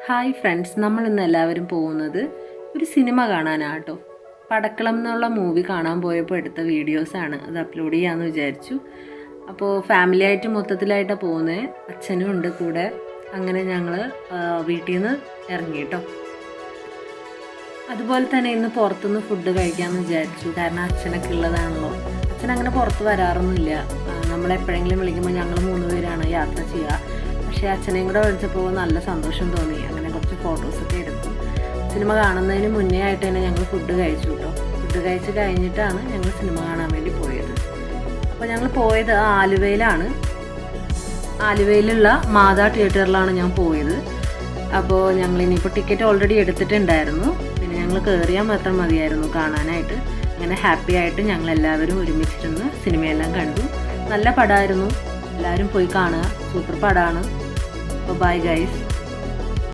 Hi friends, നമ്മൾ ഇന്ന് എല്ലാവരും പോകുന്നത് ഒരു സിനിമ കാണാനാട്ടോ. പടക്കളം എന്നുള്ള മൂവി കാണാൻ പോയപ്പോൾ എടുത്ത വീഡിയോസാണ്. അത് അപ്ലോഡ് ചെയ്യാമെന്ന് വിചാരിച്ചു. അപ്പോൾ ഫാമിലി ആയിട്ട് മൊത്തത്തിലായിട്ടാണ് പോകുന്നത്. അച്ഛനും ഉണ്ട് കൂടെ. അങ്ങനെ ഞങ്ങൾ വീട്ടിൽ നിന്ന് ഇറങ്ങി കേട്ടോ. അതുപോലെ തന്നെ ഇന്ന് പുറത്തുനിന്ന് ഫുഡ് കഴിക്കാമെന്ന് വിചാരിച്ചു. കാരണം അച്ഛനൊക്കെ ഉള്ളതാണല്ലോ. അച്ഛൻ അങ്ങനെ പുറത്ത് വരാറൊന്നുമില്ല. നമ്മളെപ്പോഴെങ്കിലും വിളിക്കുമ്പോൾ ഞങ്ങൾ 3 പേരാണ് യാത്ര ചെയ്യുക. പക്ഷേ അച്ഛനെയും കൂടെ വിളിച്ചപ്പോൾ നല്ല സന്തോഷം തോന്നി. അങ്ങനെ കുറച്ച് ഫോട്ടോസൊക്കെ എടുത്തു. സിനിമ കാണുന്നതിന് മുന്നേ ആയിട്ട് തന്നെ ഞങ്ങൾ ഫുഡ് കഴിച്ചു കേട്ടോ. ഫുഡ് കഴിച്ച് കഴിഞ്ഞിട്ടാണ് ഞങ്ങൾ സിനിമ കാണാൻ വേണ്ടി പോയത്. അപ്പോൾ ഞങ്ങൾ പോയത് ആലുവയിലാണ്. ആലുവയിലുള്ള മാതാ തിയേറ്ററിലാണ് ഞാൻ പോയത്. അപ്പോൾ ഞങ്ങൾ ഇനിയിപ്പോൾ ടിക്കറ്റ് ഓൾറെഡി എടുത്തിട്ടുണ്ടായിരുന്നു. പിന്നെ ഞങ്ങൾ കയറിയാൽ മാത്രം മതിയായിരുന്നു കാണാനായിട്ട്. അങ്ങനെ ഹാപ്പി ആയിട്ട് ഞങ്ങൾ എല്ലാവരും ഒരുമിച്ചിരുന്ന് സിനിമയെല്ലാം കണ്ടു. നല്ല പടമായിരുന്നു. എല്ലാവരും പോയി കാണുക. സൂപ്പർ പടമാണ്. അപ്പോൾ ബൈ ഗൈസ്.